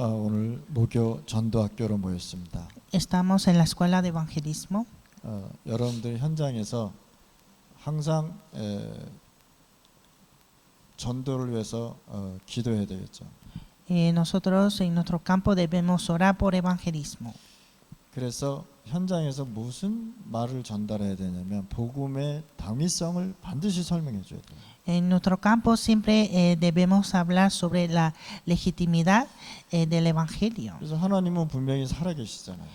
오늘 모교 전도학교로 모였습니다. Estamos en la escuela de evangelismo. 여러분들 현장에서 항상 전도를 위해서 기도해야 되겠죠. Nosotros en nuestro campo debemos orar por evangelismo. 그래서 현장에서 무슨 말을 전달해야 되냐면 복음의 당위성을 반드시 설명해 줘야 돼요. En nuestro campo siempre debemos hablar sobre la legitimidad del evangelio. 그래서 하나님은 분명히 살아계시잖아요.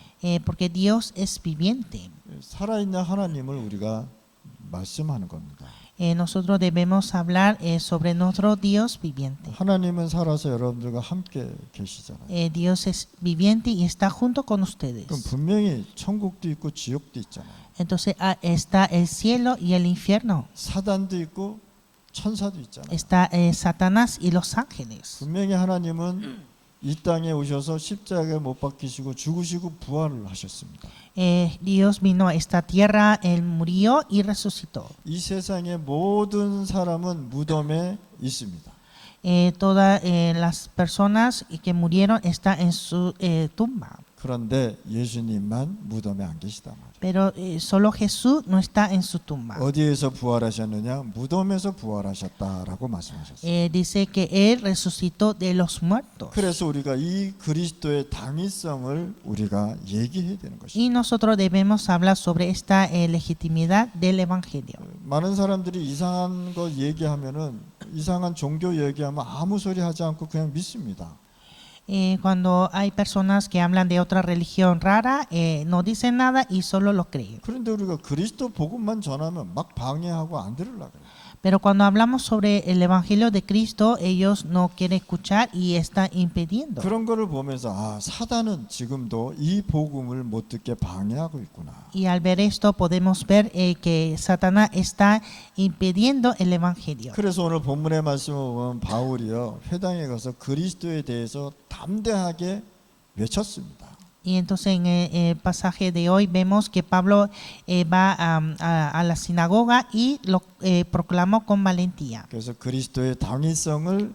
Porque Dios es viviente. 살아있는 하나님을 우리가 말씀하는 겁니다. Nosotros debemos hablar sobre nuestro Dios viviente. 하나님은 살아서 여러분들과 함께 계시잖아요. Dios es viviente y está junto con ustedes. 그럼 분명히 천국도 있고 지옥도 있잖아요. Entonces está el cielo y el infierno. 사단도 있고 천사도 있잖아요. Está Satanás y los ángeles. 분명히 하나님은 이 땅에 오셔서 십자가에 못 박히시고 죽으시고 부활을 하셨습니다. Dios vino a esta tierra, Él murió y resucitó. 이 세상의 모든 사람은 무덤에 있습니다. Todas las personas que murieron están en su tumba. 그런데 예수님만 무덤에 안 계시단 말이에요. Pero solo Jesús no está en su tumba. 어디에서 부활하셨느냐? 무덤에서 부활하셨다라고 말씀하셨어요. Dice que Él resucitó de los muertos. 그래서 우리가 이 그리스도의 당위성을 우리가 얘기해야 되는 것입니다. Y nosotros debemos hablar sobre esta legitimidad del evangelio. 많은 사람들이 이상한 거 얘기하면은 이상한 종교 얘기하면 아무 소리 하지 않고 그냥 믿습니다. Cuando hay personas que hablan de otra religión rara, no dicen nada y solo lo creen. 그런데 우리가 그리스도 복음만 전하면 막 방해하고 안 들으려고 그래요. Pero cuando hablamos sobre el evangelio de Cristo, ellos no quieren escuchar y están impidiendo. 그런 거를 보면서 아, 사단은 지금도 이 복음을 못 듣게 방해하고 있구나. Y al ver esto podemos ver que Satanás está impidiendo el evangelio. 그래서 오늘 본문의 말씀을 보면 바울이요 회당에 가서 그리스도에 대해서 담대하게 외쳤습니다. Y entonces en el pasaje de hoy vemos que Pablo va a la sinagoga y lo proclamó con valentía. 그래서 그리스도의 당위성을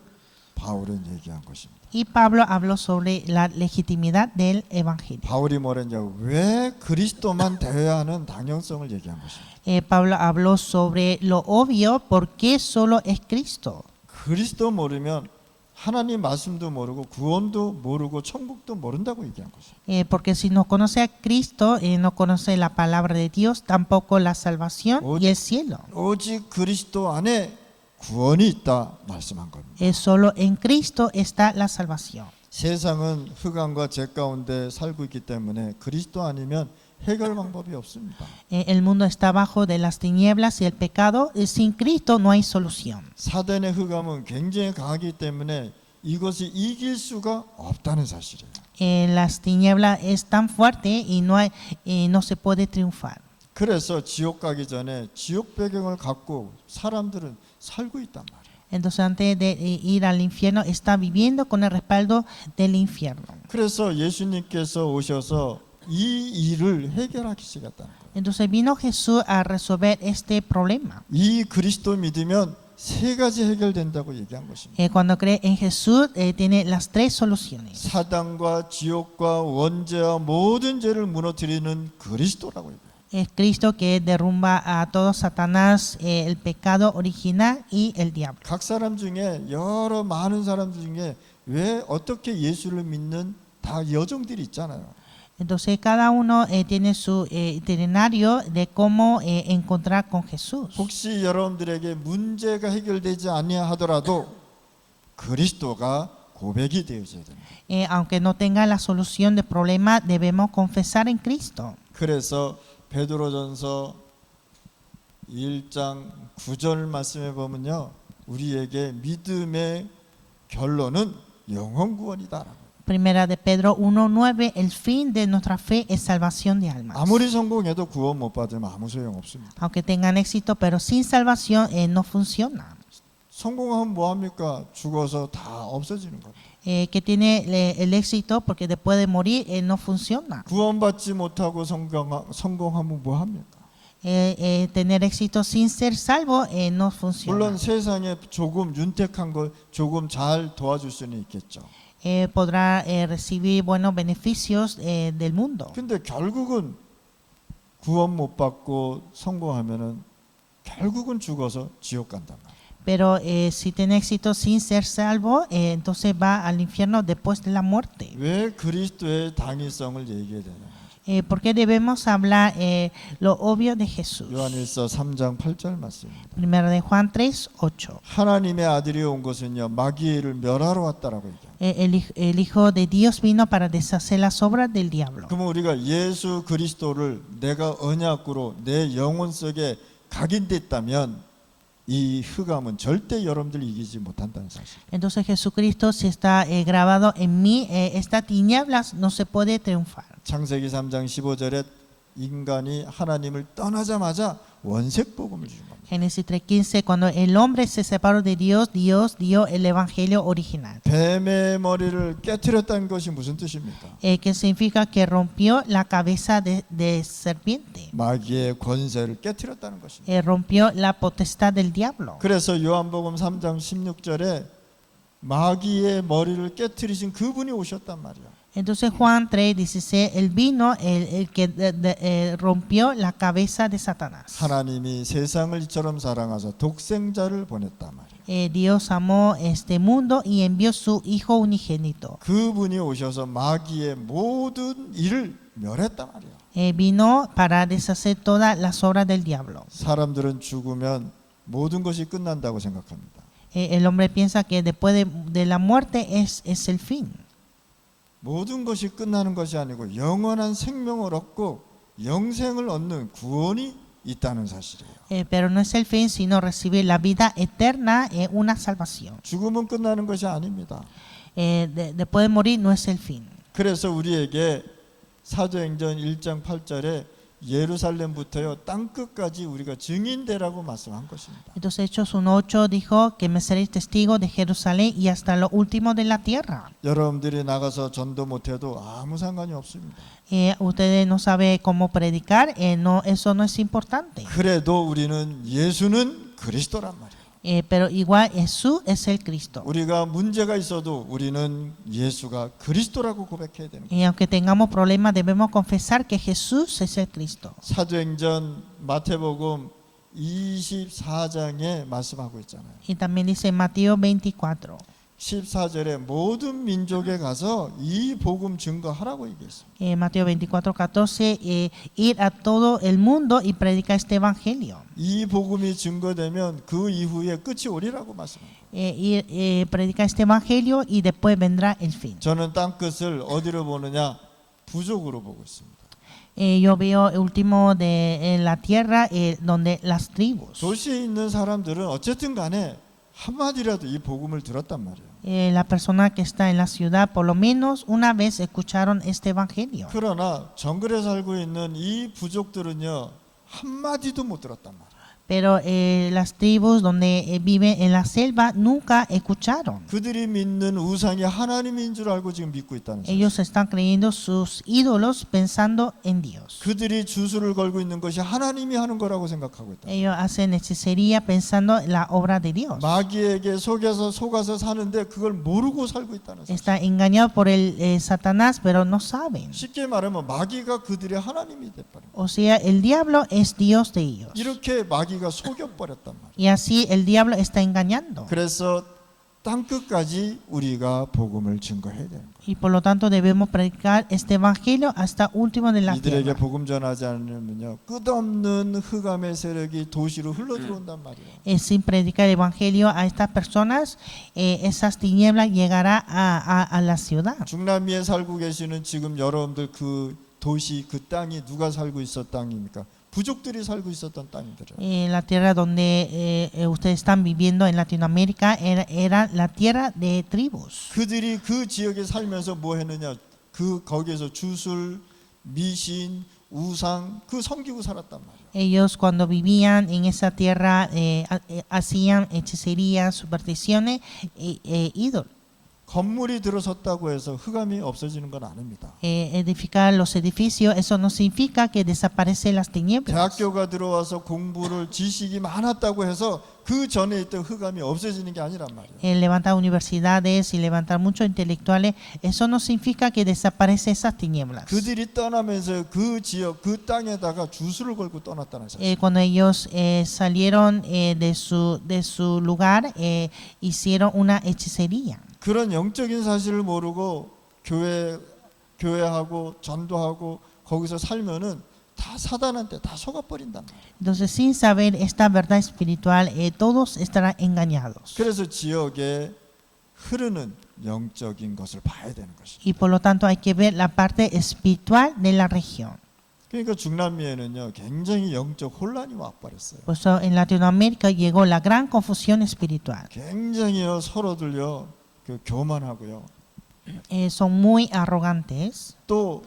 바울은 얘기한 것입니다. Y Pablo habló sobre la legitimidad del evangelio. 바울이 뭐랬냐고 왜 그리스도만 대해야 하는 당연성을 얘기한 것입니다. Pablo habló sobre lo obvio, por qué solo es Cristo. 그리스도 모르면 하나님 말씀도 모르고 구원도 모르고 천국도 모른다고 얘기한 것입니다. Porque si no conoce a Cristo, no conoce la palabra de Dios, tampoco la salvación y el cielo. 오직 그리스도 안에 구원이 있다 말씀한 겁니다. Solo en Cristo está la salvación. 세상은 흑암과 죄 가운데 살고 있기 때문에 그리스도 아니면 해결 방법이 없습니다. El mundo está bajo de las tinieblas y el pecado. Sin Cristo no hay solución. 사단의 흑암은 굉장히 강하기 때문에 이것을 이길 수가 없다는 사실이에요. Las tinieblas es tan fuerte y no se puede triunfar. 그래서 지옥 가기 전에 지옥 배경을 갖고 사람들은 살고 있단 말이에요. Entonces antes de ir al infierno está viviendo con el respaldo del infierno. 그래서 예수님께서 오셔서 이 일을 해결하시겠다는 거예요. Entonces vino Jesús a resolver este problema. 이 그리스도 믿으면 세 가지 해결된다고 얘기한 것입니다. Cuando cree en Jesús tiene las tres soluciones. 사단과 지옥과 원죄와 모든 죄를 무너뜨리는 그리스도라고 얘기해요. Es Cristo que derrumba a todo Satanás, el pecado original y el diablo. 각 사람 중에 여러 많은 사람들 중에 왜 어떻게 예수를 믿는 다 여정들이 있잖아요. Entonces cada uno tiene su itinerario de cómo encontrar con Jesús. 혹시 여러분들에게 문제가 해결되지 아니하더라도 그리스도가 고백이 되어져야 됩니다. Aunque no tenga la solución del problema, debemos confesar en Cristo. 그래서 베드로전서 1장 9절 말씀에 보면요. 우리에게 믿음의 결론은 영혼 구원이다라고. Primera de Pedro 1:9, el fin de nuestra fe es salvación de almas. 아무리 성공해도 구원 못 받으면 아무 소용 없습니다. Aunque tengan éxito, pero sin salvación no funciona. 성공하면 뭐 합니까? 죽어서 다 없어지는 겁니다. Que tiene el éxito porque después de morir no funciona. 구원받지 못하고 성공하면 뭐 합니까? Tener éxito sin ser salvo no funciona. 물론 세상에 조금 윤택한 걸 조금 잘 도와줄 수는 있겠죠. podrá recibir buenos beneficios del mundo. 근데 결국은 구원 못 받고 성공하면은 결국은 죽어서 지옥 간단 말이에요. Pero si tiene éxito sin ser salvo, entonces va al infierno después de la muerte. 왜 그리스도의 당위성을 얘기해야 되냐? ¿Por qué debemos hablar lo obvio de Jesús? 요한일서 3장 8절 말씀입니다. Primero de Juan 3:8. 하나님의 아들이 온 것은요 마귀를 멸하러 왔다라고 얘기해요. El Hijo de Dios vino para deshacer las obras del diablo. 그러면 우리가 예수 그리스도를 내가 언약으로 내 영혼 속에 각인됐다면 이 흑암은 절대 여러분들 이기지 못한다는 사실. Entonces Jesucristo, si está grabado en mí, estas tinieblas no se puede triunfar. 창세기 3장 15절에 인간이 하나님을 떠나자마자 원색 복음을 주신 겁니다. Génesis 3:15, cuando el hombre se separó de Dios, Dios dio el evangelio original. 뱀의 머리를 깨트렸다는 것이 무슨 뜻입니까? Que significa que rompió la cabeza de serpiente. 마귀의 권세를 깨트렸다는 것입니다. Rompió la potestad del diablo. 그래서 요한복음 3장 16절에 마귀의 머리를 깨트리신 그분이 오셨단 말이야. Entonces Juan 3:16, él vino, el que rompió la cabeza de Satanás. 하나님이 세상을 이처럼 사랑하사 독생자를 보냈단 말이야. Dios amó este mundo y envió su Hijo unigénito. 그분이 오셔서 마귀의 모든 일을 멸했단 말이야. Vino para deshacer todas las obras del diablo. 사람들은 죽으면 모든 것이 끝난다고 생각합니다. El hombre piensa que después de la muerte es el fin. 모든 것이 끝나는 것이 아니고 영원한 생명을 얻고 영생을 얻는 구원이 있다는 사실이에요. Pero no es el fin, sino recibir la vida eterna, una salvación. 죽음은 끝나는 것이 아닙니다. Después de morir no es el fin. 그래서 우리에게 사도행전 1장 8절에 예루살렘부터요 땅끝까지 우리가 증인되라고 말씀한 것입니다. Entonces Hechos 1:8 dijo que me seréis testigos de Jerusalén y hasta lo último de la tierra. 여러분들이 나가서 전도 못해도 아무 상관이 없습니다. Ustedes no saben cómo predicar, no, eso no es importante. 그래도 우리는 예수는 그리스도란 말이에요. Pero igual Jesús es el Cristo. 우리가 문제가 있어도 우리는 예수가 그리스도라고 고백해야 되는 거예요. Y aunque tengamos problemas, debemos confesar que Jesús es el Cristo. 사도행전 마태복음 24장에 말씀하고 있잖아요. Y también dice Mateo 24. 14절에 모든 민족에 가서 이 복음 증거하라고 얘기했습니다. Mateo 24:14, ir a todo el mundo y predicar este evangelio. 이 복음이 증거되면 그 이후에 끝이 오리라고 말씀합니다. Predicar este evangelio y después vendrá el fin. 저는 땅끝을 어디로 보느냐? 부족으로 보고 있습니다. Yo veo el último de la tierra, donde las tribus. 도시에 있는 사람들은 어쨌든 간에 한마디라도 이 복음을 들었단 말이에요. La persona que está en la ciudad, por lo menos una vez escucharon este evangelio. 그러나 정글에 살고 있는 이 부족들은요 한마디도 못 들었단 말이에요. Pero las tribus donde viven en la selva nunca escucharon. 그들이 믿는 우상이 하나님인 줄 알고 지금 믿고 있다는 사실. Ellos están creyendo sus ídolos pensando en Dios. 그들이 주술을 걸고 있는 것이 하나님이 하는 거라고 생각하고 있다. Ellos hacen hechicería pensando en la obra de Dios. 마귀에게 속아서 사는데 그걸 모르고 살고 있다는 사실. Está engañado por el Satanás, pero no saben. 쉽게 말하면 마귀가 그들의 하나님이 돼버린 거예요. O sea, el diablo es Dios de ellos. 이렇게 마귀가 속여버렸단 말이에요. Y así el diablo está engañando. 그래서 땅끝까지 우리가 복음을 증거해야 되는 거예요. Y por lo tanto debemos predicar este evangelio hasta último de la 이들에게 tierra. 복음 전하지 않으면요 끝없는 흑암의 세력이 도시로 흘러 들어온단 말이에요. Sin predicar el evangelio a estas personas, esas tinieblas llegará a la ciudad. 중남미에 살고 계시는 지금 여러분들 그 도시 그 땅이 누가 살고 있었던 땅입니까? 부족들이 살고 있었던 땅이더래요. La tierra donde ustedes están viviendo en Latinoamérica era la tierra de tribus. 그들이 그 지역에 살면서 뭐 했느냐? 그 거기에서 주술, 미신, 우상 그 섬기고 살았단 말이에요. Ellos cuando vivían en esa tierra hacían hechicería, supersticiones, ídolos. 건물이 들어섰다고 해서 흑암이 없어지는 건 아닙니다. edificar los edificios, eso no significa que desaparecen las tinieblas. 대학교가 들어와서 공부를 지식이 많았다고 해서 그 전에 있던 흑암이 없어지는 게 아니란 말이에요. Levantar universidades y levantar muchos intelectuales, eso no significa que desaparecen esas tinieblas. 그들이 떠나면서 그 지역, 그 땅에다가 주술을 걸고 떠났다는 사실. Cuando ellos salieron de su lugar, hicieron una hechicería. 그런 영적인 사실을 모르고 교회하고 전도하고 거기서 살면은 다 사단한테 다 속아버린단 말이에요. Entonces, sin saber esta verdad espiritual, todos estarán engañados. 그래서 지역에 흐르는 영적인 것을 봐야 되는 것이죠. Y por lo tanto hay que ver la parte espiritual de la región. 그러니까 중남미에는요 굉장히 영적 혼란이 와버렸어요. Por eso en Latinoamérica llegó la gran confusión espiritual. 굉장히요 서로들요 그 교만하고요. Son muy arrogantes. 또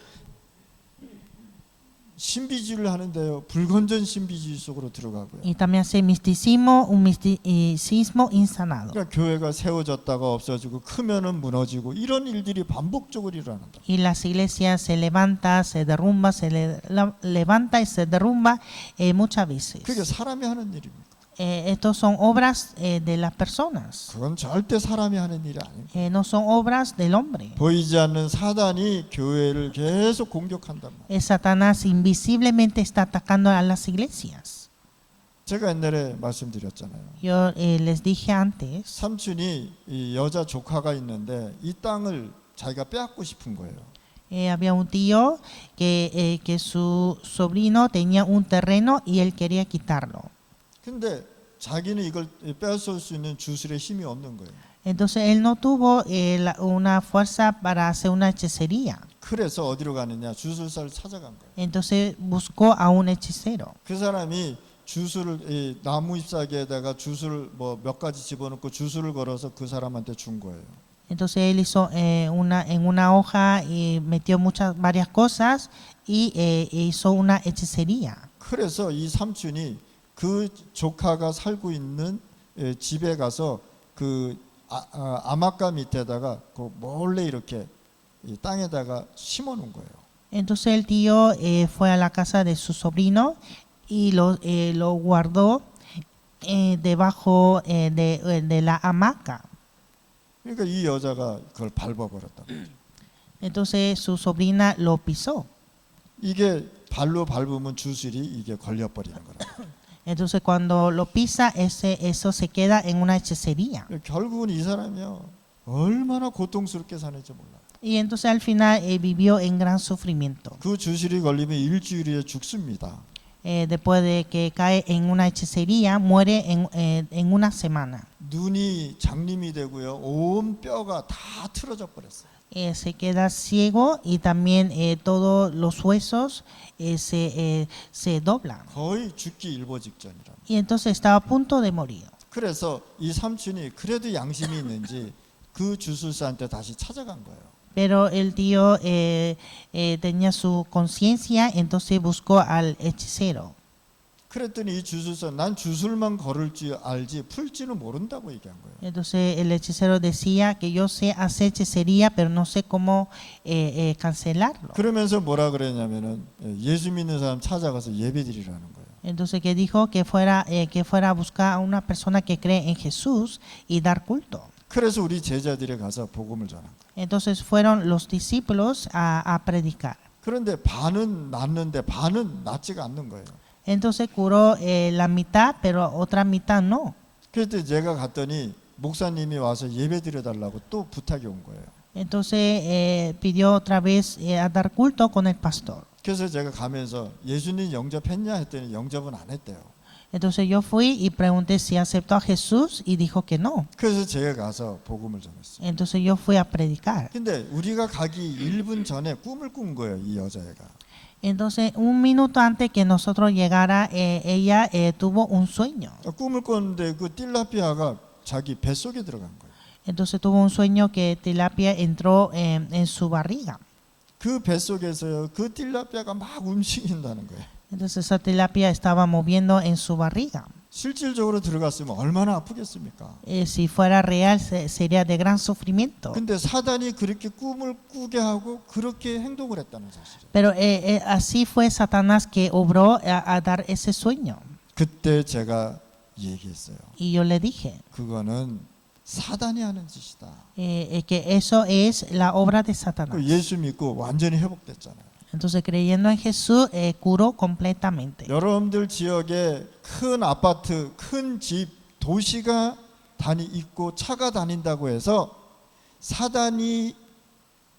신비주의를 하는데요 불건전 신비주의 속으로 들어가고요. Y también hace misticismo, un misticismo insanado. 그러니까 교회가 세워졌다가 없어지고 크면은 무너지고 이런 일들이 반복적으로 일어난다. Y las iglesias se levanta, se derrumba, levanta y se derrumba muchas veces. 그게 사람이 하는 일입니다. Estos son obras de las personas. 그건 절대 사람이 하는 일이 아닙니다. No son obras del hombre. 보이지 않는 사단이 교회를 계속 공격한단 말이에요. Satanás invisiblemente está atacando a las iglesias. 제가 옛날에 말씀드렸잖아요. Yo les dije antes, 삼촌이 이 여자 조카가 있는데 이 땅을 자기가 빼앗고 싶은 거예요. había un tío que su sobrino tenía un terreno y él quería quitarlo. 근데 자기는 이걸 빼앗을 수 있는 주술의 힘이 없는 거예요. Entonces él no tuvo una fuerza para hacer una hechicería. 그래서 어디로 가느냐? 주술사를 찾아간 거예요. Entonces buscó a un hechicero. 그 사람이 주술을 이 나무 잎사귀에다가 주술을 뭐 몇 가지 집어넣고 주술을 걸어서 그 사람한테 준 거예요. Entonces él hizo en una hoja y metió varias cosas y hizo una hechicería. 그래서 이 삼촌이 그 조카가 살고 있는 집에 가서 그 아마가 밑에다가 그 몰래 이렇게 이 땅에다가 심어 놓은 거예요. Entonces el tío fue a la casa de su sobrino y lo guardó debajo de la hamaca. 그러니까 이 여자가 그걸 밟아버렸다. Entonces su sobrina lo pisó. 이게 발로 밟으면 주술이 이게 걸려버리는 거라. Entonces cuando lo pisa, eso se queda en una hechicería. 결국은 이 사람이요 얼마나 고통스럽게 사는지 몰라요. Y entonces al final vivió en gran sufrimiento. 그 주술이 걸리면 일주일에 죽습니다. Después de que cae en una hechicería, muere en una semana. 눈이 장림이 되고요 온 뼈가 다 틀어져 버렸어요. Se queda ciego y también todos los huesos se doblan. 거의 죽기 일보 직전이라. Y entonces estaba a punto de morir. 그래서 이 삼촌이 그래도 양심이 있는지 그 주술사한테 다시 찾아간 거예요. Pero el tío tenía su conciencia, entonces buscó al hechicero. 그랬더니 이 주술사 난 주술만 걸을 줄 알지 풀지는 모른다고 얘기한 거예요. Entonces el hechicero decía que yo sé hacer hechicería, pero no sé cómo cancelarlo. 그러면서 뭐라 그랬냐면은 예수 믿는 사람 찾아가서 예배드리라는 거예요. Entonces que dijo que fuera a buscar a una persona que cree en Jesús y dar culto. 그래서 우리 제자들이 가서 복음을 전한 거예요. Entonces fueron los discípulos a predicar. 그런데 반은 낫는데 반은 낫지가 않는 거예요. Entonces curó la mitad, pero otra mitad no. 그때 제가 갔더니 목사님이 와서 예배드려 달라고 또 부탁이 온 거예요. Entonces pidió otra vez a dar culto con el pastor. 그래서 제가 가면서 예수님 영접했냐 했더니 영접은 안 했대요. Entonces yo fui y pregunté si aceptó a Jesús y dijo que no. 그래서 제가 가서 복음을 전했어요. Entonces yo fui a predicar. 근데 우리가 가기 1분 전에 꿈을 꾼 거예요, 이 여자애가. Entonces un minuto antes que nosotros llegara, ella tuvo un sueño. 꿈을 꿨는데 그 틸라피아가 자기 뱃속에 들어간 거예요. Entonces tuvo un sueño que tilapia entró en su barriga. 그 뱃속에서요, 그 틸라피아가 막 움직인다는 거예요. Entonces esa tilapia estaba moviendo en su barriga. 실질적으로 들어갔으면 얼마나 아프겠습니까? Si fuera real, sería de gran sufrimiento. 근데 사단이 그렇게 꿈을 꾸게 하고 그렇게 행동을 했다는 사실이에요. Pero así fue Satanás que obró a dar ese sueño. 그때 제가 얘기했어요. Y yo le dije 그거는 사단이 하는 짓이다. que eso es la obra de 그 Satanás. 예수 믿고 완전히 회복됐잖아요. Entonces, creyendo en Jesús, curó completamente. 여러분들 지역에 큰 아파트, 큰 집, 도시가 있고 차가 다닌다고 해서 사단이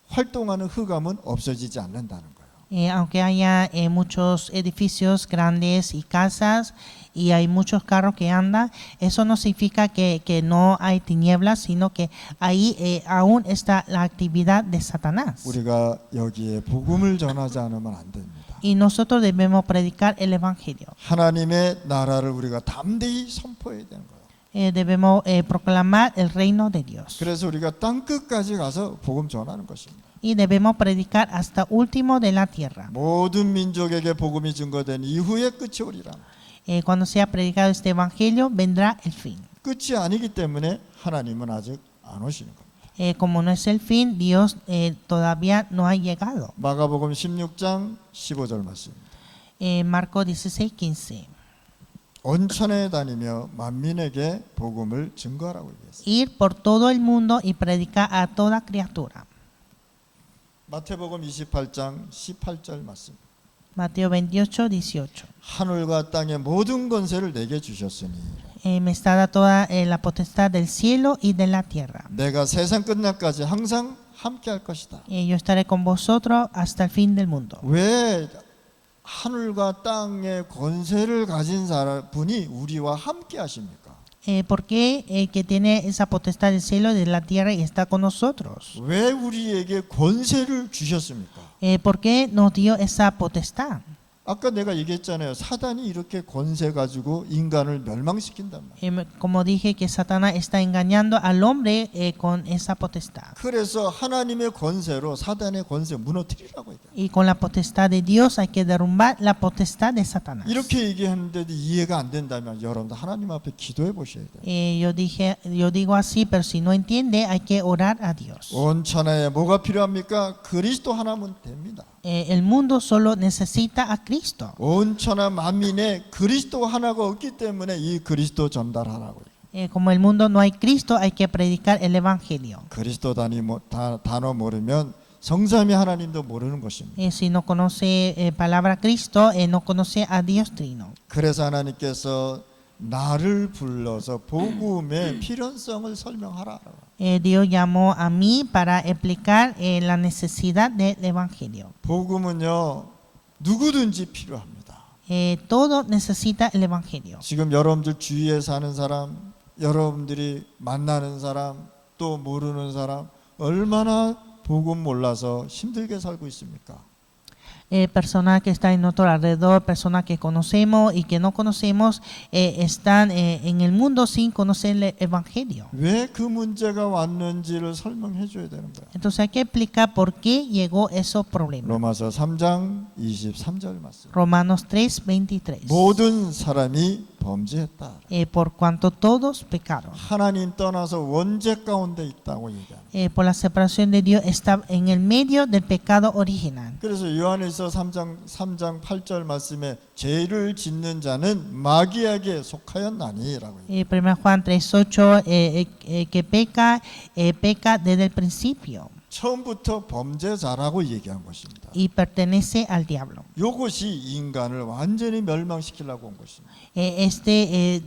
활동하는 흑암은 없어지지 않는다는 거예요. Aunque haya muchos edificios grandes y casas y hay muchos carros que andan, eso no significa que no hay tinieblas, sino que ahí aún está la actividad de Satanás. 우리가 여기에 복음을 전하지 않으면 안 됩니다. Y nosotros debemos predicar el Evangelio. 하나님의 나라를 우리가 담대히 선포해야 되는 거예요. Debemos proclamar el reino de Dios. 그래서 우리가 땅 끝까지 가서 복음 전하는 것입니다. Y debemos predicar hasta último de la tierra. 모든 민족에게 복음이 증거된 이후에 끝이 오리라. Cuando sea predicado este Evangelio, vendrá el fin. 끝이 아니기 때문에 하나님은 아직 안 오시는 겁니다. Como no es el fin, Dios todavía no ha llegado. 마가복음 16장 15절 말씀입니다. Marcos 16:15. 온 천에 다니며 만민에게 복음을 증거하라고 얘기했어요. Ir por todo el mundo y predicar a toda criatura. 마태복음 28장 18절 말씀. Mateo 28:18. 하늘과 땅의 모든 권세를 내게 주셨으니 Me está dada toda la potestad del cielo y de la tierra. 내가 세상 끝날까지 항상 함께 할 것이다. Yo estaré con vosotros hasta el fin del mundo. 왜 하늘과 땅의 권세를 가진 분이 우리와 함께 하십니까? ¿Por qué que tiene esa potestad del cielo y de la tierra y está con nosotros? 왜 우리에게 권세를 주셨습니까? ¿Por qué nos dio esa potestad? 아까 내가 얘기했잖아요. 사단이 이렇게 권세 가지고 인간을 멸망시킨단 말이에요. Como dije que Satanás está engañando al hombre con esa potestad. 그래서 하나님의 권세로 사단의 권세 무너뜨리라고 얘기해요. Y con la potestad de Dios hay que derrumbar la potestad de Satanás. 이렇게 얘기했는데도 이해가 안 된다면 여러분들 하나님 앞에 기도해 보셔야 돼요. Yo digo así, pero si no entiende, hay que orar a Dios. 온 천하에 뭐가 필요합니까? 그리스도 하나면 됩니다. El mundo solo necesita a Cristo. 온 천하 만민에 그리스도 하나가 없기 때문에 이 그리스도 전달하라고요. Como el mundo no hay Cristo, hay que predicar el Evangelio. 그리스도 단어 모르면 성삼위 하나님도 모르는 것입니다. Si no conoce palabra Cristo, no conoce a Dios Trino. 그래서 하나님께서 나를 불러서 복음의 필연성을 설명하라. Dios llamó a mí para explicar la necesidad del Evangelio. 복음은요 누구든지 필요합니다. Todo necesita el Evangelio. 지금 여러분들 주위에 사는 사람, 여러분들이 만나는 사람, 또 모르는 사람 얼마나 복음 몰라서 힘들게 살고 있습니까? Personas que están en nuestro alrededor, personas que conocemos y que no conocemos, están en el mundo sin conocer el Evangelio. 왜 그 문제가 왔는지를 설명해 줘야 되는 거야. Entonces hay que explicar por qué llegó esos problemas. 로마서 3장 23절 말씀. Romanos 3:23. 모든 사람이 범죄했다. Por cuanto todos pecaron. 하나님 떠나서 원죄 가운데 있다고 얘기합니다. Por la separación de Dios está en el medio del pecado original. 그래서 요한일서 3장 8절 말씀에 죄를 짓는 자는 마귀에게 속하였나니라고. 1 Juan 3:8 que peca desde el principio 처음부터 범죄자라고 얘기한 것입니다. y pertenece al diablo. 이것이 인간을 완전히 멸망시키려고 온 것입니다.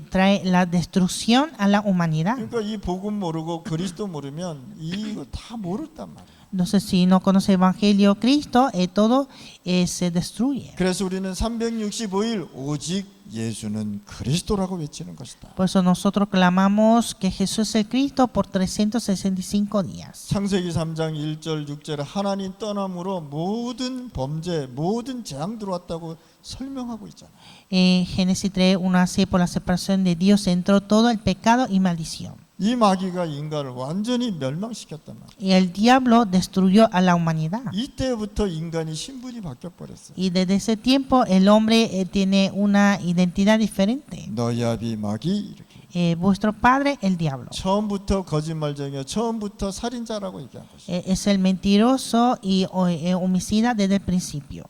Trae la destrucción a la humanidad. 그러니까 이 복음 모르고 그리스도 모르면 이거 다 모른단 말이에요. Entonces, si no conoce Evangelio Cristo, todo se destruye. 그래서 우리는 365일 오직 예수는 그리스도라고 외치는 것이다. Por eso nosotros clamamos que Jesús es el Cristo por 365 días. 창세기 3장 1절 6절에 하나님 떠남으로 모든 범죄, 모든 재앙 들어왔다고 설명하고 있잖아요. Génesis 3:1 así por la separación de Dios entró todo el pecado y maldición. 이 마귀가 인간을 완전히 멸망시켰단 말이에요. Y el diablo destruyó a la humanidad. 이때부터 인간이 신분이 바뀌어 버렸어요. Y desde ese tiempo el hombre tiene una identidad diferente. 너희 아비 마귀 이렇게. Vuestro padre, el diablo. 처음부터 거짓말쟁이요. 처음부터 살인자라고 얘기한 것이죠. Es el mentiroso y homicida desde el principio.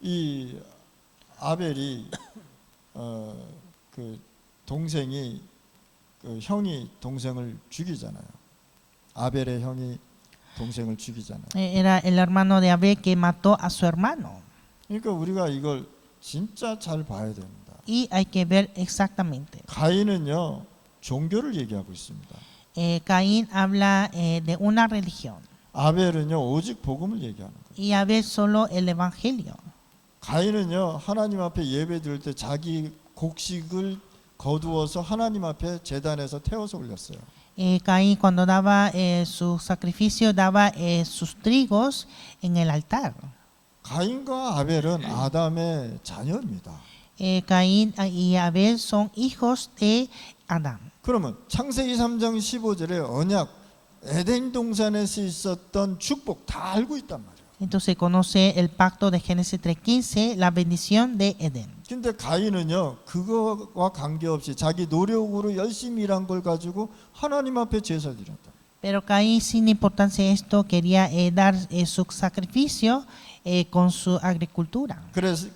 이 아벨이 그 동생이 그 형이 동생을 죽이잖아요. 아벨의 형이 동생을 죽이잖아요. Era el hermano de Abel que mató a su hermano. 그러니까 우리가 이걸 진짜 잘 봐야 됩니다. Y hay que ver exactamente. 가인은요 종교를 얘기하고 있습니다. Caín habla de una religión 아벨은요 오직 복음을 얘기하는 거예요. y Abel solo el evangelio. 가인은요 하나님 앞에 예배 드릴 때 자기 곡식을 거두어서 하나님 앞에 제단에서 태워서 올렸어요. Caín cuando daba su sacrificio daba sus trigos en el altar. 가인과 아벨은 아담의 자녀입니다. Caín y Abel son hijos de Adán. 그러면 창세기 3장 15절에 언약 에덴 동산에서 있었던 축복 다 알고 있단 말이에요. Entonces conoce el pacto de Génesis 3:15, la bendición de Edén. 근데 가인은요 그거와 관계없이 자기 노력으로 열심히 일한 걸 가지고 하나님 앞에 제사 드렸다. Pero Caín, sin importancia a esto, quería dar su sacrificio con su agricultura.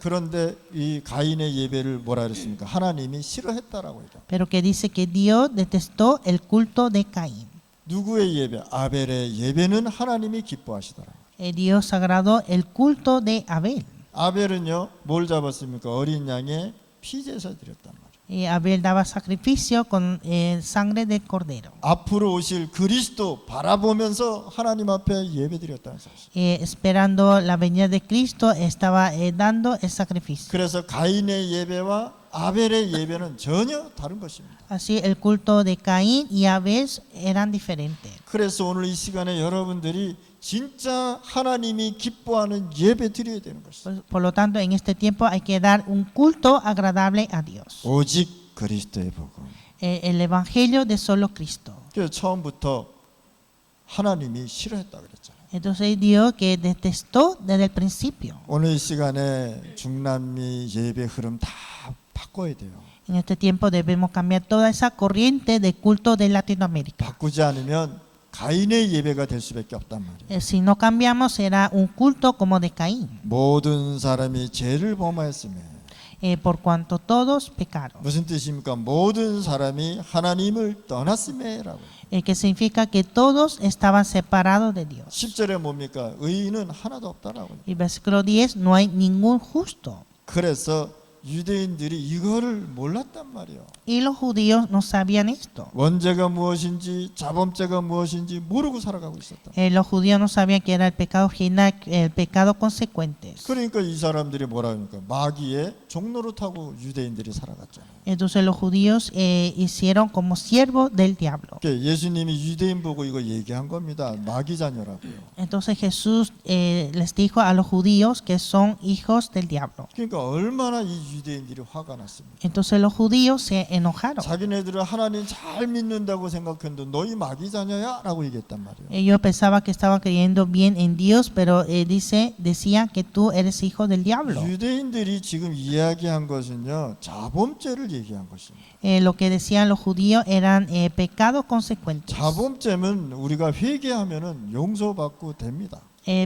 그런데 이 가인의 예배를 뭐라 그랬습니까? 하나님이 싫어했다라고 얘기합니다. Pero que dice que Dios detestó el culto de Caín. 누구의 예배? 아벨의 예배는 하나님이 기뻐하시더라. Dios agradó el culto de Abel. 아벨은요 뭘 잡았습니까? 어린 양의 피제사 드렸단 말이에요. Abel daba sacrificio con sangre del cordero. 앞으로 오실 그리스도 바라보면서 하나님 앞에 예배 드렸다는 사실. Esperando la venida de Cristo, estaba dando el sacrificio. 그래서 가인의 예배와 아벨의 예배는 전혀 다른 것입니다. Así el culto de Caín y Abel eran diferentes. 그래서 오늘 이 시간에 여러분들이 진짜 하나님이 기뻐하는 예배 드려야 되는 것입니다. Por lo tanto, en este tiempo hay que dar un culto agradable a Dios. 오직 그리스도의 복음. El evangelio de solo Cristo. 그래서 처음부터 하나님이 싫어했다 그랬잖아요. Entonces Dios que detestó desde el principio. 오늘 이 시간에 중남미 예배 흐름 다 바꿔야 돼요. En este tiempo debemos cambiar toda esa corriente de culto de Latinoamérica. 바꾸지 않으면 가인의 예배가 될 수밖에 없단 말이에요. Si no cambiamos será un culto como de Caín, 모든 사람이 죄를 범하였으며 por cuanto todos pecaron. 무슨 뜻입니까? 모든 사람이 하나님을 떠났음에라고. Que significa que todos estaban separados de Dios. 10절에 뭡니까? 의인은 하나도 없다라고. Y versículo 10, no hay ningún justo. 그래서 유대인들이 이거를 몰랐단 말이에요. Y los judíos no sabían esto. 원죄가 무엇인지 자범죄가 무엇인지 모르고 살아가고 있었다. Los judíos no sabían que era el pecado original, el pecado consecuente. 그러니까 이 사람들이 뭐라 합니까? 마귀의 종로를 타고 유대인들이 살아갔잖아요. Entonces los judíos hicieron como siervos del diablo. 예수님이 유대인 보고 이거 얘기한 겁니다. 마귀 자녀라고요. Entonces Jesús les dijo a los judíos que son hijos del diablo. 그러니까 얼마나 이 유대인들이 화가 났습니까? Entonces los judíos se enojaron. 자기네들은 하나님 잘 믿는다고 생각했는데 너희 마귀 자녀야라고 얘기했단 말이에요. Ellos pensaban que estaban creyendo bien en Dios, pero decían que tú eres hijo del diablo. 유대인들이 지금 이야기한 것은요 자범죄를 얘기한 것입니다. Lo que decían los judíos eran pecados consecuentes. 자범죄는 우리가 회개하면은 용서받고 됩니다.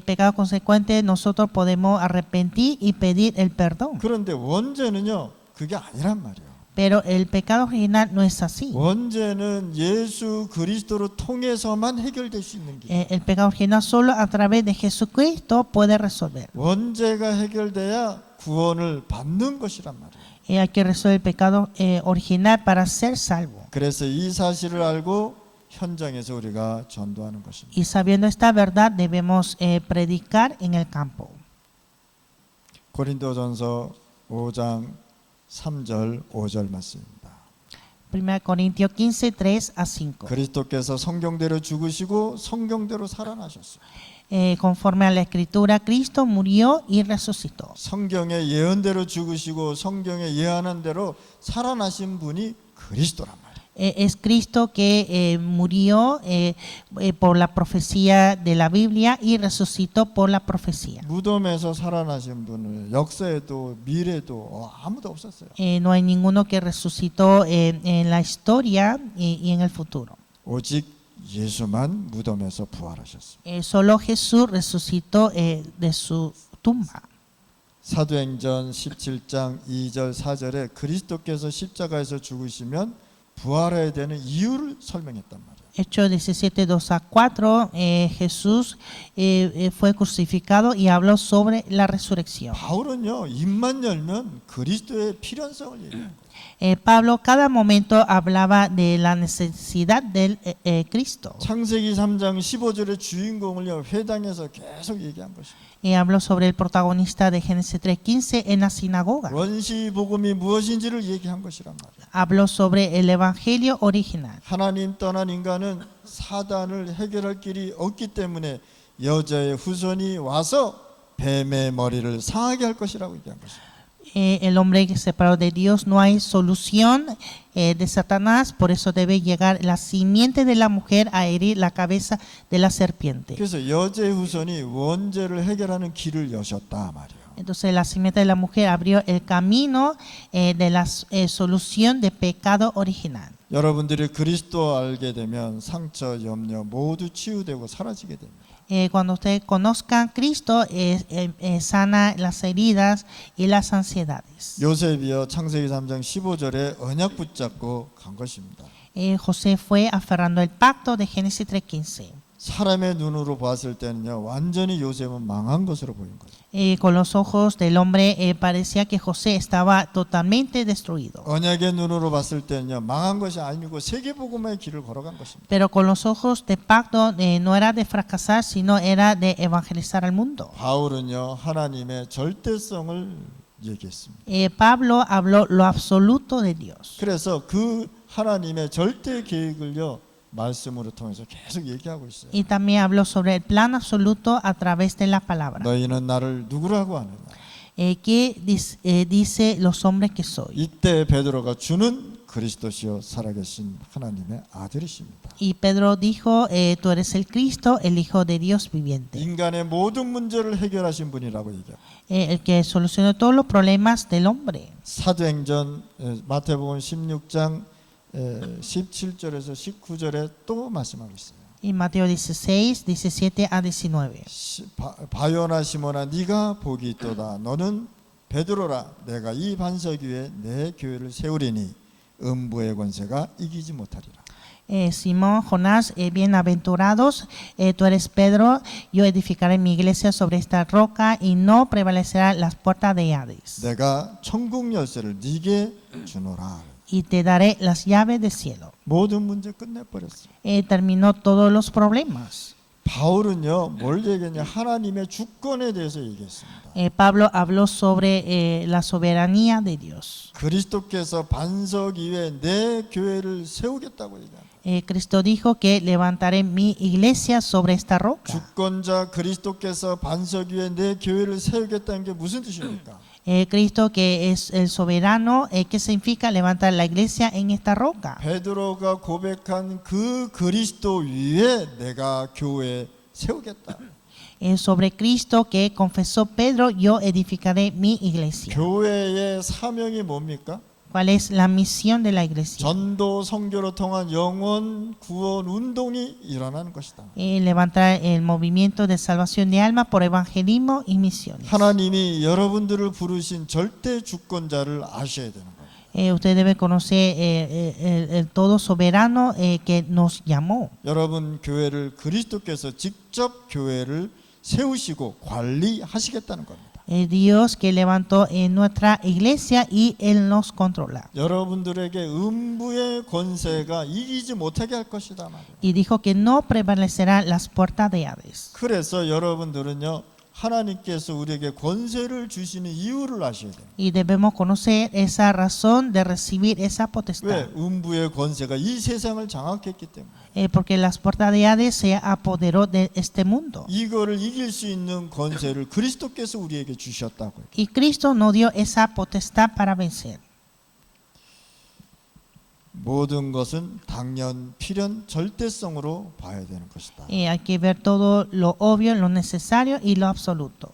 Pecado consecuente nosotros podemos arrepentir y pedir el perdón. 그런데 원죄는요 그게 아니란 말이에요. Pero el pecado original no es así. 원죄는 예수 그리스도로 통해서만 해결될 수 있는 게. El pecado original solo a través de Jesucristo puede resolver. 원죄가 해결돼야 구원을 받는 것이란 말이에요. Hay que resolver el pecado original para ser salvo. 그래서 이 사실을 알고 현장에서 우리가 전도하는 것입니다. Y sabiendo esta verdad debemos predicar en el campo. 고린도전서 5장 3절 5절 말씀입니다. 1 Corintios 15, 3-5. 그리스도께서 성경대로 죽으시고 성경대로 살아나셨어요. Conforme a la escritura, Cristo murió y resucitó. 성경의 예언대로 죽으시고 성경의 예언한 대로 살아나신 분이 그리스도란 말이에요. es Cristo que murió por la profecía de la Biblia y resucitó por la profecía. 무덤에서 살아나신 분은 역사에도 미래에도 아무도 없었어요. No hay ninguno que resucitó en la historia y en el futuro. 오직 예수만 무덤에서 부활하셨습니다. Solo Jesús resucitó de su tumba. 사도행전 17장 2절 4절에 그리스도께서 십자가에서 죽으시면 부활해야 되는 이유를 설명했단 말이에요. Hechos 17, 2 a 4, Jesús fue crucificado y habló sobre la resurrección. 바울은요, 입만 열면 그리스도의 필연성을 얘기해요. Pablo cada momento hablaba de la necesidad del Cristo. 창세기 3장 15절의 주인공을요, 회당에서 계속 얘기한 것입니다. Habló sobre el protagonista de Génesis 3:15 en la sinagoga. 원시 복음이 무엇인지를 얘기한 것이란 말이에요. Habló sobre el evangelio original. 하나님 떠난 인간은 사단을 해결할 길이 없기 때문에 여자의 후손이 와서 뱀의 머리를 상하게 할 것이라고 얘기한 것입니다. El hombre que separó de Dios, no hay solución de Satanás, por eso debe llegar la simiente de la mujer a herir la cabeza de la serpiente. 그래서 여자의 후손이 원죄를 해결하는 길을 여셨다 말이에요. Entonces la simiente de la mujer abrió el camino de la solución de pecado original. 여러분들이 그리스도 알게 되면 상처, 염려 모두 치유되고 사라지게 됩니다. Cuando ustedes conozcan a Cristo, sana las heridas y las ansiedades. 요셉이요 창세기 3장 15절에 언약 붙잡고 간 것입니다. José fue aferrando el pacto de Génesis 3:15. 사람의 눈으로 봤을 때는요 완전히 요셉은 망한 것으로 보인 거죠. Con los ojos del hombre parecía que José estaba totalmente destruido. 언약의 눈으로 봤을 때는요 망한 것이 아니고 세계복음의 길을 걸어간 것입니다. Pero con los ojos de pacto no era de fracasar, sino era de evangelizar al mundo. 바울은요 하나님의 절대성을 얘기했습니다. Pablo habló lo absoluto de Dios. 그래서 그 하나님의 절대 계획을요 말씀으로 통해서 계속 얘기하고 있어요. Y también habló sobre el plan absoluto a través de la palabra. 너희는 나를 누구라고 하느냐. ¿Qué dice los hombres que soy? 이때 베드로가 주는 그리스도시요 살아계신 하나님의 아들이십니다. Y Pedro dijo, tú eres el Cristo, el Hijo de Dios viviente. 인간의 모든 문제를 해결하신 분이라고 얘기해요. El que solucionó todos los problemas del hombre. 사도행전 마태복음 16장 17절에서 19절에 또 말씀하고 있어요. Y Mateo 16, 17 a 19. 바요나 시몬아 네가 복이 있도다. 너는 베드로라. 내가 이 반석 위에 내 교회를 세우리니 음부의 권세가 이기지 못하리라. Simón, Jonás, bienaventurados, tú eres Pedro, yo edificaré mi iglesia sobre esta roca y no prevalecerán las puertas de Hades. 내가 천국 열쇠를 네게 주노라. Y te daré las llaves del cielo. 모든 문제 끝내버렸어요. Terminó todos los problemas. 바울은요 뭘 얘기했냐 하나님의 주권에 대해서 얘기했습니다. Pablo habló sobre la soberanía de Dios. 그리스도께서 반석 위에 내 교회를 세우겠다고 얘기합니다. Cristo dijo que levantaré mi iglesia sobre esta roca. 주권자 그리스도께서 반석 위에 내 교회를 세우겠다는 게 무슨 뜻입니까? Cristo que es el soberano, ¿qué significa levantar la iglesia en esta roca? 베드로가 고백한 그 그리스도 위에 내가 교회 세우겠다. Sobre Cristo que confesó Pedro, yo edificaré mi iglesia. 교회의 사명이 뭡니까? ¿Cuál es la misión de la iglesia? 전도 선교로 통한 영혼 구원 운동이 일어나는 것이다. Levantar el movimiento de salvación de alma por evangelismo y misiones. 하나님이 여러분들을 부르신 절대 주권자를 아셔야 되는 거예요. Usted debe conocer el todo soberano que nos llamó. 여러분 교회를 그리스도께서 직접 교회를 세우시고 관리하시겠다는 겁니다. Dios que levantó en nuestra iglesia y Él nos controla. 여러분들에게 음부의 권세가 이기지 못하게 할 것이다 말이에요. Y dijo que no prevalecerán las puertas de Hades. 그래서 여러분들은요 하나님께서 우리에게 권세를 주시는 이유를 아셔야 돼요. Y debemos conocer esa razón de recibir esa 왜? potestad. 음부의 권세가 이 세상을 장악했기 때문에. Porque las puertas de Hades se apoderó de este mundo. 이거를 이길 수 있는 권세를 그리스도께서 우리에게 주셨다고요. Y Cristo nos dio esa potestad para vencer. 모든 것은 당연, 필연, 절대성으로 봐야 되는 것이다. Hay que ver todo lo obvio, lo necesario y lo absoluto.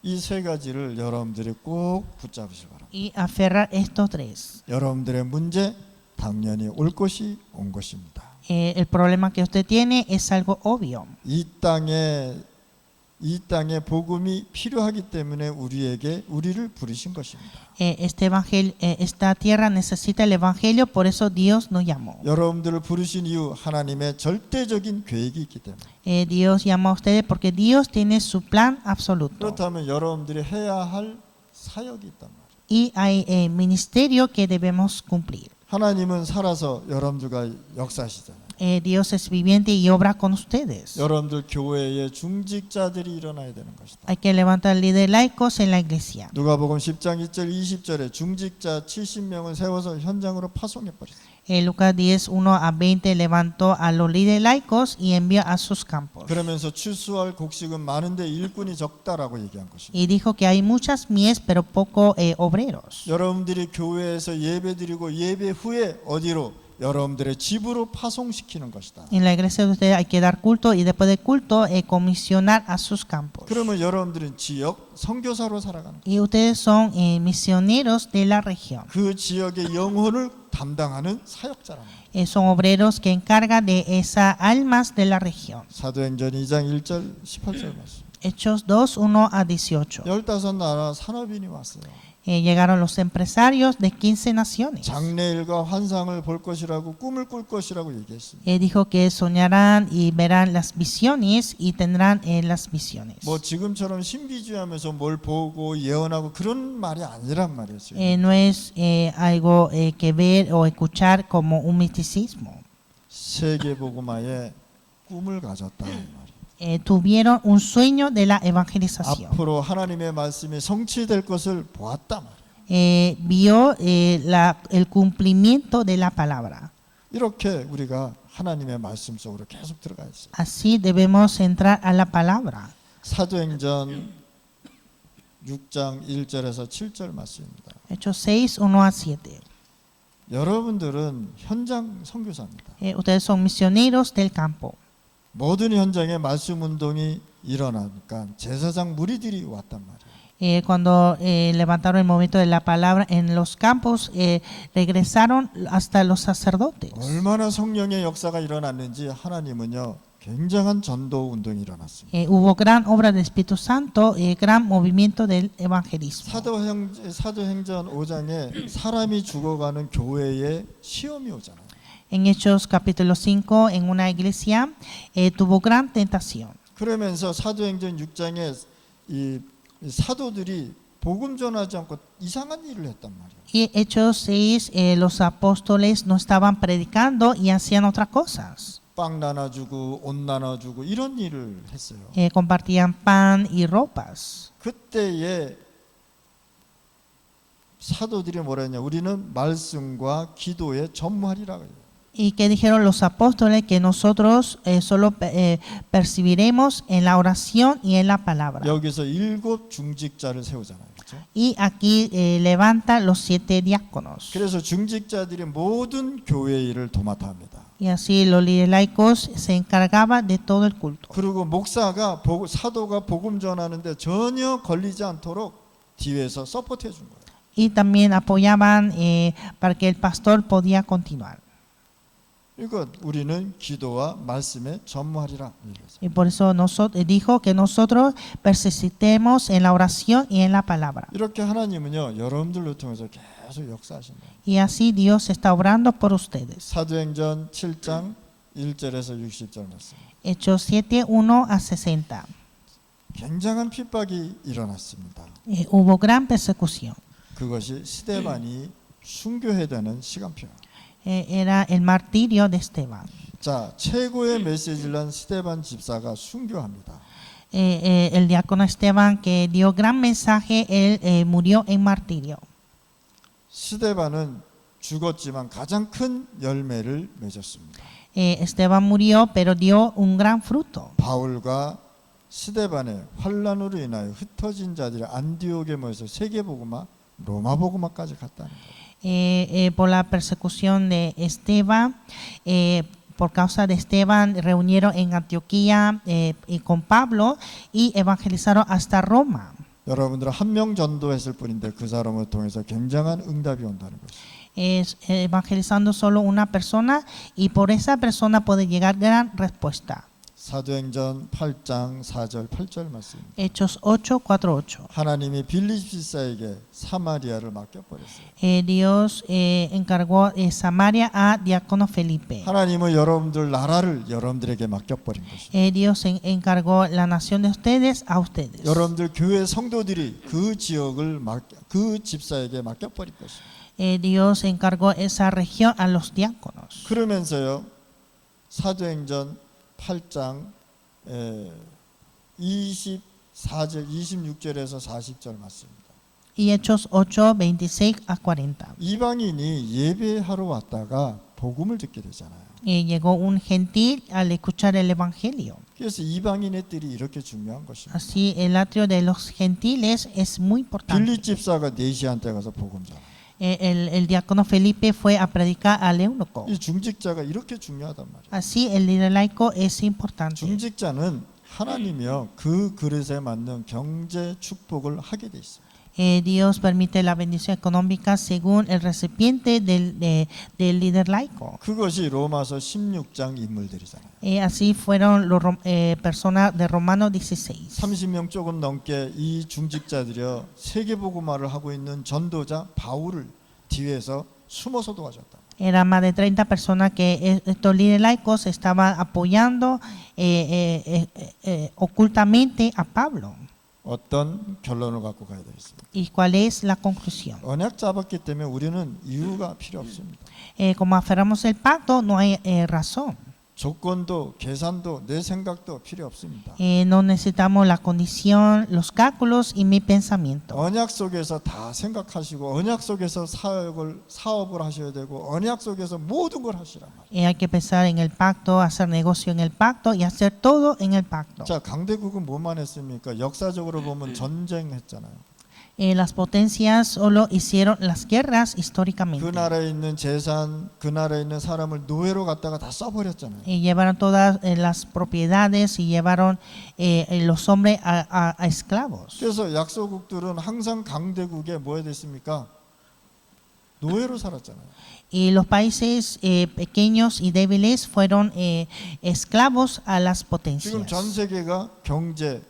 이 세 가지를 여러분들이 꼭 붙잡으시기 바랍니다. Y aferrar estos tres. 여러분들의 문제 당연히 올 것이 온 것입니다. El problema que usted tiene es algo obvio. 이 땅에 복음이 필요하기 때문에 우리를 부르신 것입니다. Esta tierra necesita el evangelio, por eso Dios nos llamó. 여러분들을 부르신 이유 하나님의 절대적인 계획이 있기 때문에. Dios llama a ustedes porque Dios tiene su plan absoluto. 그렇다면 여러분들이 해야 할 사역이 있단 말이에요. Y hay ministerio que debemos cumplir. 하나님은 살아서 여러분들과 역사하시잖아요. Dios es viviente y obra con ustedes. 여러분들 교회에 중직자들이 일어나야 되는 것이다. Hay que levantar líderes laicos en la iglesia. 누가복음 10장 1절 20절에 중직자 70명을 세워서 현장으로 파송해 버렸어요. Lucas 10, 1 a 20 levantó a los líderes laicos y envió a sus campos. 그러면서 추수할 곡식은 많은데 일꾼이 적다라고 얘기한 것입니다. Y dijo que hay muchas mies pero poco obreros. 여러분들이 교회에서 예배드리고 예배 후에 어디로? 여러분들의 집으로 파송시키는 것이다. En la iglesia de ustedes hay que dar culto y después del culto comisionar a sus campos. 그러면 여러분들은 지역 선교사로 살아가는 거예요. Y ustedes son misioneros de la región. 그 지역의 영혼을 담당하는 사역자라는 거예요. Son obreros que encargan de esas almas de la región. 사도행전 2장 1절 18절 말씀. Hechos 2, 1 a 18. 15나라 산업인이 왔어요. Llegaron los empresarios de 15 naciones. 장래일과 환상을 볼 것이라고 꿈을 꿀 것이라고 얘기했습니다. Dijo que soñarán y verán las visiones y tendrán las visiones. 뭐 지금처럼 신비주의하면서 뭘 보고 예언하고 그런 말이 아니란 말이었어요. No es algo que ver o escuchar como un misticismo. 세계복음화에 꿈을 가졌다. Tuvieron un sueño de la evangelización. 앞으로 하나님의 말씀이 성취될 것을 보았다 말이에요. Vio el cumplimiento de la palabra. 이렇게 우리가 하나님의 말씀 속으로 계속 들어가 있어요. Así debemos entrar a la palabra. 사도행전 6장 1절에서 7절 말씀입니다. Hechos 6, 1 a 7. 여러분들은 현장 선교사입니다. Ustedes son misioneros del campo. 모든 현장에 말씀 운동이 일어나니까 제사장 무리들이 왔단 말이에요. Cuando levantaron el movimiento de la palabra en los campos, regresaron hasta los sacerdotes. 얼마나 성령의 역사가 일어났는지 하나님은요 굉장한 전도 운동이 일어났습니다. Hubo gran obra del Espíritu Santo, gran movimiento del evangelismo. 사도행전 5장에 사람이 죽어가는 교회에 시험이 오잖아요. En Hechos capítulo 5, en una iglesia, tuvo gran tentación. 그러면서 사도행전 6장에 이 사도들이 복음 전하지 않고 이상한 일을 했단 말이에요. Y Hechos 6, los apóstoles no estaban predicando y hacían otras cosas. 빵 나눠주고 옷 나눠주고 이런 일을 했어요. Compartían pan y ropas. 그때에 사도들이 뭐라 했냐? 우리는 말씀과 기도에 전무하리라고 해요. Y que dijeron los apóstoles que nosotros solo percibiremos en la oración y en la palabra. 여기서 7 중직자를 세우잖아요. 그렇죠? Y aquí levanta los 7 diáconos. 그래서 중직자들이 모든 교회 일을 도맡아 합니다. Y así los líderes laicos se encargaban de todo el culto. 그리고 목사가 사도가 복음 전하는데 전혀 걸리지 않도록 뒤에서 서포트해 준 거예요. Y también apoyaban para que el pastor podía continuar. 그러니까 우리는 기도와 말씀에 전무하리라. Y por eso dijo que nosotros persistemos en la oración y en la palabra. 이렇게 하나님은요 여러분들을 통해서 계속 역사하신다. Y así Dios está obrando por ustedes. 사도행전 7장 1절에서 60절 말씀. Hechos 7, 1 a 60. 굉장한 핍박이 일어났습니다. Hubo gran persecución. 그것이 스데반이 순교해되는 시간표예요. Era el martirio de Esteban. 자, 최고의 메시지를 한 스데반 집사가 순교합니다. El diácono Esteban que dio gran mensaje, él murió en martirio. 스데반은 죽었지만 가장 큰 열매를 맺었습니다. Esteban murió, pero dio un gran fruto. 바울과 스데반의 환란으로 인하여 흩어진 자들이 안디옥에 모여서 세계복음화, 로마복음화까지 갔다는 거예요. por la persecución de Esteban. Por causa de Esteban, reunieron en Antioquía con Pablo y evangelizaron hasta Roma. 여러분들은 한 명 전도했을 뿐인데 그 사람을 통해서 굉장한 응답이 온다는 것입니다. Evangelizando solo una persona y por esa persona puede llegar gran respuesta. 사도행전 8장 4절 8절 말씀입니다. Hechos 8, 4, 8. 하나님이 빌립사에게 사마리아를 맡겨버렸어요. Dios encargó Samaria a diácono Felipe. 하나님은 여러분들 나라를 여러분들에게 맡겨버린 것입니다. Dios encargó la nación de ustedes a ustedes. 여러분들 교회 성도들이 그 지역을 그 집사에게 맡겨버린 것입니다. Dios encargó esa región a los diáconos. 그러면서요 사도행전 8장 24절 26절에서 40절 맞습니다. Y Hechos 8, 26 a 40. 이방인이 예배하러 왔다가 복음을 듣게 되잖아요. Llegó un gentil al escuchar el evangelio. 그래서 이방인의 뜰이 이렇게 중요한 것입니다. Así el atrio de los gentiles es muy importante. 빌립 집사가 4시한테 가서 복음 전해. El diácono Felipe fue a predicar al eunuco. 이 중직자가 이렇게 중요하단 말이에요. Así el líder laico es importante. 중직자는 하나님이요 그 그릇에 맞는 경제 축복을 하게 돼 있어요. Dios permite la bendición económica según el recipiente del líder laico. 그것이 로마서 16장 인물들이잖아요. Así fueron las personas de Romanos 16. 30명 조금 넘게 이 중직자들이요 세계복음화를 하고 있는 전도자 바울을 뒤에서 숨어서 도와줬다. Eran más de 30 personas que estos líderes laicos estaban apoyando ocultamente a Pablo. 어떤 결론을 갖고 가야 되겠습니까? ¿Y cuál es la conclusión? 언약 잡았기 때문에 우리는 이유가 필요 없습니다. Como aferramos el pacto, no hay razón. 조건도 계산도 내 생각도 필요 없습니다. No necesitamos la condición, los cálculos y mi pensamiento. 언약 속에서 다 생각하시고 언약 속에서 사업을 하셔야 되고 언약 속에서 모든 걸 하시란 말이에요. Hay que pensar en el pacto, hacer negocio en el pacto y hacer todo en el pacto. 자, 강대국은 뭐만 했습니까? 역사적으로 보면 전쟁했잖아요. Las potencias solo hicieron las guerras 그 históricamente. 나라에 있는 재산, 그 나라에 있는 사람을 노예로 갖다가 다 써버렸잖아요. Y llevaron todas las propiedades y llevaron los hombres a esclavos. 그래서 약소국들은 항상 강대국에 뭐 해야 됐습니까? 노예로 살았잖아요. Y los países pequeños y débiles fueron esclavos a las potencias. 지금 전 세계가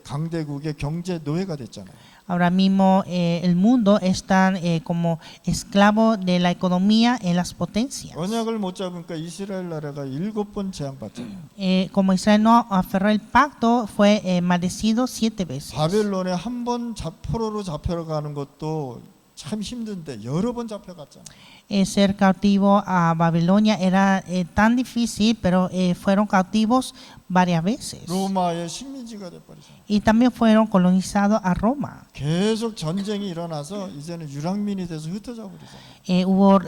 강대국의 경제 노예가 됐잖아요. Ahora mismo el mundo está como esclavo de la economía en las potencias. 언약을 못 잡으니까 이스라엘 나라가 7번 재앙받잖아요. Como Israel no aferró el pacto, fue maldecido 7 veces. 바벨론에 한 번 포로로 잡혀가는 것도 참 힘든데 여러 번 잡혀갔잖아요. Ser cautivo a Babilonia era tan difícil, pero fueron cautivos varias veces. 로마의 식민지가 돼버리잖아요. Y también fueron colonizados a Roma. 계속 전쟁이 일어나서 이제는 유랑민이 돼서 흩어져 버리잖아요. Hubo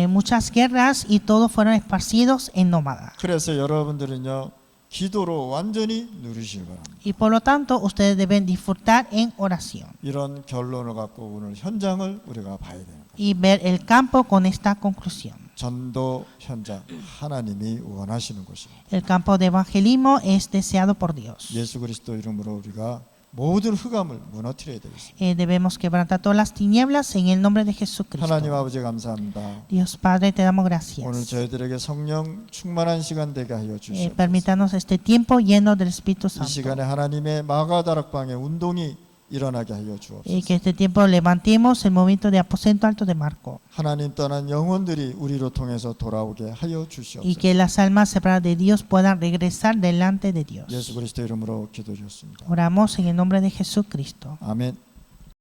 muchas guerras y todos fueron esparcidos en nómadas. 그래서 여러분들은요 기도로 완전히 누리시기 바랍니다. Y por lo tanto, ustedes deben disfrutar en oración 이런 결론을 갖고 오늘 현장을 우리가 봐야 되는 거예요. y ver el campo con esta conclusión. 전도 현장 하나님이 원하시는 곳입니다. El campo de evangelismo es deseado por Dios. 예수 그리스도 이름으로 우리가 모든 흑암을 무너뜨려야 되겠습니다. Debemos quebrantar todas las tinieblas en el nombre de Jesucristo. 하나님 아버지 감사합니다. Dios Padre, te damos 오늘 gracias. 저희들에게 성령 충만한 시간 되게 하여 주시옵소서. Permítanos este tiempo lleno del Espíritu 이 Santo. 시간에 하나님의 마가다락방의 운동이 일어나게 하여 Y 주옵소서. que este tiempo levantemos el movimiento de aposento alto de Marco. 하나님 떠난 영혼들이 우리로 통해서 돌아오게 하여 Y 주시옵소서. que las almas separadas de Dios puedan regresar delante de Dios. 예수 그리스도 이름으로 기도드렸습니다. Oramos en el nombre de Jesucristo. 아멘.